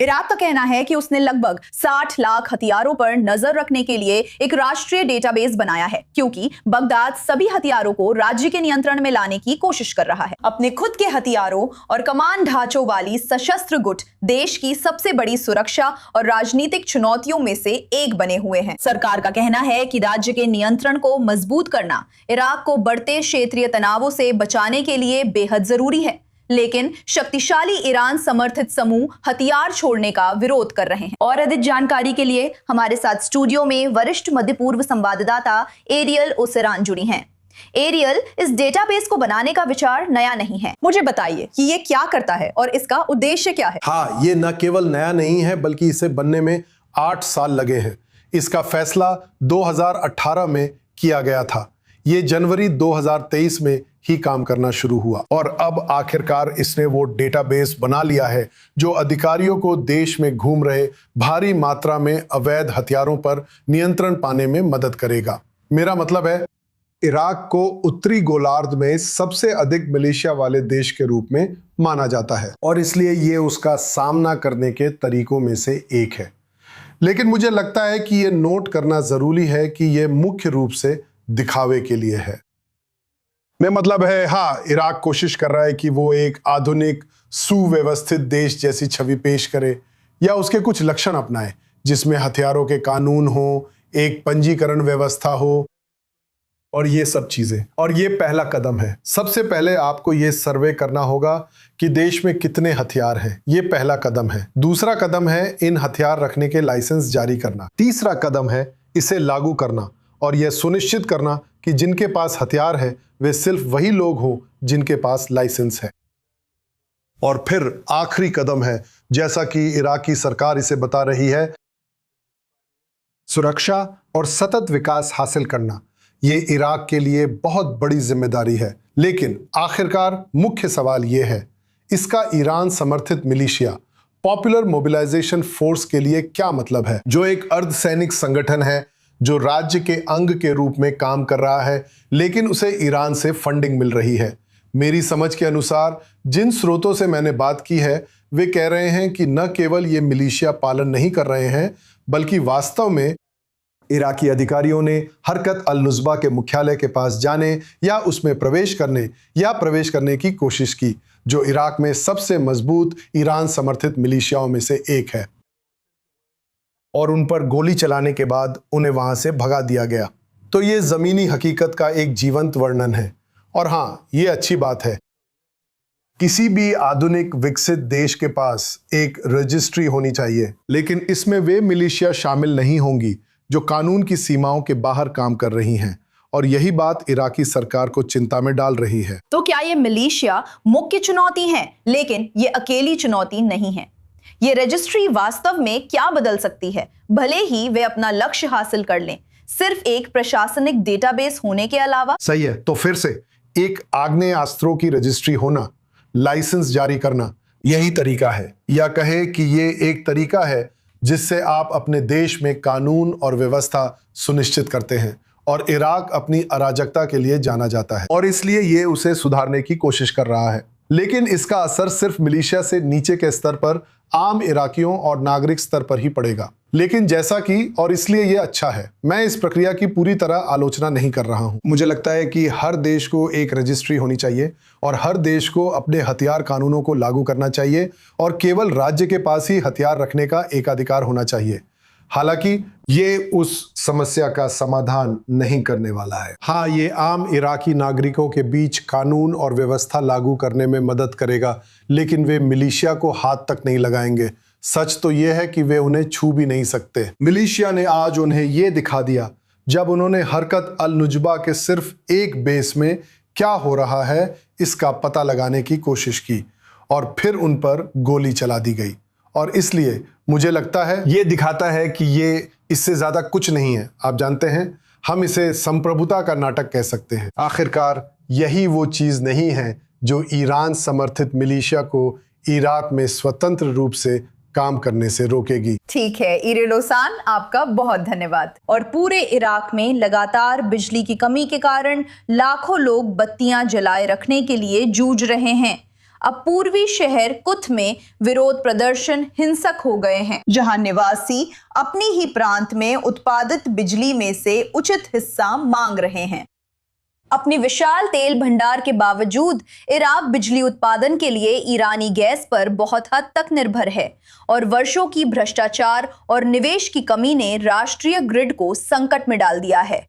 Iraq का कहना है कि उसने लगभग 60 लाख हथियारों पर नजर रखने के लिए एक राष्ट्रीय डेटाबेस बनाया है, क्योंकि बगदाद सभी हथियारों को राज्य के नियंत्रण में लाने की कोशिश कर रहा है। अपने खुद के हथियारों और कमान ढांचों वाली सशस्त्र गुट देश की सबसे बड़ी सुरक्षा और राजनीतिक चुनौतियों में से एक बने हुए हैं। सरकार का कहना है कि राज्य के नियंत्रण को मजबूत करना इराक को बढ़ते क्षेत्रीय तनावों से बचाने के लिए बेहद जरूरी है, लेकिन शक्तिशाली ईरान समर्थित समूह हथियार छोड़ने का विरोध कर रहे हैं। और अधिक जानकारी के लिए हमारे साथ स्टूडियो में वरिष्ठ मध्य पूर्व संवाददाता एरियल ओसेरान जुड़ी हैं। एरियल, इस डेटाबेस को बनाने का विचार नया नहीं है, मुझे बताइए कि ये क्या करता है और इसका उद्देश्य क्या है? हाँ, ये न केवल नया नहीं है बल्कि इसे बनने में 8 साल लगे हैं। इसका फैसला 2018 में किया गया था। ये जनवरी 2023 में ही काम करना शुरू हुआ और अब आखिरकार इसने वो डेटाबेस बना लिया है जो अधिकारियों को देश में घूम रहे भारी मात्रा में अवैध हथियारों पर नियंत्रण पाने में मदद करेगा। मेरा मतलब है, इराक को उत्तरी गोलार्ध में सबसे अधिक मिलिशिया वाले देश के रूप में माना जाता है और इसलिए ये उसका सामना करने के तरीकों में से एक है। लेकिन मुझे लगता है कि ये नोट करना जरूरी है कि ये मुख्य रूप से दिखावे के लिए है। मैं मतलब है, हाँ, इराक कोशिश कर रहा है कि वो एक आधुनिक सुव्यवस्थित देश जैसी छवि पेश करे या उसके कुछ लक्षण अपनाए जिसमें हथियारों के कानून हो, एक पंजीकरण व्यवस्था हो और ये सब चीजें। और ये पहला कदम है। सबसे पहले आपको ये सर्वे करना होगा कि देश में कितने हथियार हैं। ये पहला कदम है। दूसरा कदम है इन हथियार रखने के लाइसेंस जारी करना। तीसरा कदम है इसे लागू करना और यह सुनिश्चित करना कि जिनके पास हथियार है वे सिर्फ वही लोग हों जिनके पास लाइसेंस है। और फिर आखिरी कदम है, जैसा कि इराकी सरकार इसे बता रही है, सुरक्षा और सतत विकास हासिल करना। ये इराक के लिए बहुत बड़ी जिम्मेदारी है। लेकिन आखिरकार मुख्य सवाल यह है, इसका ईरान समर्थित मिलिशिया पॉपुलर मोबिलाइजेशन फोर्स के लिए क्या मतलब है, जो एक अर्धसैनिक संगठन है जो राज्य के अंग के रूप में काम कर रहा है, लेकिन उसे ईरान से फंडिंग मिल रही है। मेरी समझ के अनुसार जिन स्रोतों से मैंने बात की है वे कह रहे हैं कि न केवल ये मिलिशिया पालन नहीं कर रहे हैं, बल्कि वास्तव में इराकी अधिकारियों ने हरकत अल-नुस्बा के मुख्यालय के पास जाने या उसमें प्रवेश करने की कोशिश की, जो इराक में सबसे मजबूत ईरान समर्थित मिलिशियाओं में से एक है, और उन पर गोली चलाने के बाद उन्हें वहां से भगा दिया गया। तो ये जमीनी हकीकत का एक जीवंत वर्णन है। और हाँ, ये अच्छी बात है, किसी भी आधुनिक विकसित देश के पास एक रजिस्ट्री होनी चाहिए, लेकिन इसमें वे मिलिशिया शामिल नहीं होंगी जो कानून की सीमाओं के बाहर काम कर रही हैं। और यही बात इराकी सरकार को चिंता में डाल रही है। तो क्या ये मिलिशिया मुख्य चुनौती है? लेकिन ये अकेली चुनौती नहीं है। ये रजिस्ट्री वास्तव में क्या बदल सकती है? भले ही वे अपना लक्ष्य हासिल कर लें, सिर्फ एक प्रशासनिक डेटाबेस होने के अलावा। सही है। तो फिर से एक आग्नेयास्त्रों की रजिस्ट्री होना, लाइसेंस जारी करना, यही तरीका है, या कहे कि ये एक तरीका है जिससे आप अपने देश में कानून और व्यवस्था सुनिश्चित करते हैं। और इराक अपनी अराजकता के लिए जाना जाता है और इसलिए ये उसे सुधारने की कोशिश कर रहा है। लेकिन इसका असर सिर्फ मिलिशिया से नीचे के स्तर पर आम इराकियों और नागरिक स्तर पर ही पड़ेगा। लेकिन जैसा कि, और इसलिए ये अच्छा है, मैं इस प्रक्रिया की पूरी तरह आलोचना नहीं कर रहा हूं। मुझे लगता है कि हर देश को एक रजिस्ट्री होनी चाहिए और हर देश को अपने हथियार कानूनों को लागू करना चाहिए और केवल राज्य के पास ही हथियार रखने का एकाधिकार होना चाहिए। हालांकि ये उस समस्या का समाधान नहीं करने वाला है। हाँ, ये आम इराकी नागरिकों के बीच कानून और व्यवस्था लागू करने में मदद करेगा, लेकिन वे मिलिशिया को हाथ तक नहीं लगाएंगे। सच तो यह है कि वे उन्हें छू भी नहीं सकते। मिलिशिया ने आज उन्हें यह दिखा दिया जब उन्होंने हरकत अल-नुज्बा के सिर्फ एक बेस में क्या हो रहा है इसका पता लगाने की कोशिश की और फिर उन पर गोली चला दी गई। और इसलिए मुझे लगता है ये दिखाता है कि ये इससे ज्यादा कुछ नहीं है। आप जानते हैं, हम इसे संप्रभुता का नाटक कह सकते हैं। आखिरकार यही वो चीज नहीं है जो ईरान समर्थित मिलिशिया को इराक में स्वतंत्र रूप से काम करने से रोकेगी। ठीक है एरियल ओसेरान, आपका बहुत धन्यवाद। और पूरे इराक में लगातार बिजली की कमी के कारण लाखों लोग बत्तियां जलाए रखने के लिए जूझ रहे हैं। अब पूर्वी शहर कुथ में विरोध प्रदर्शन हिंसक हो गए हैं, जहां निवासी अपनी ही प्रांत में उत्पादित बिजली में से उचित हिस्सा मांग रहे हैं। अपनी विशाल तेल भंडार के बावजूद इराक बिजली उत्पादन के लिए ईरानी गैस पर बहुत हद तक निर्भर है और वर्षों की भ्रष्टाचार और निवेश की कमी ने राष्ट्रीय ग्रिड को संकट में डाल दिया है।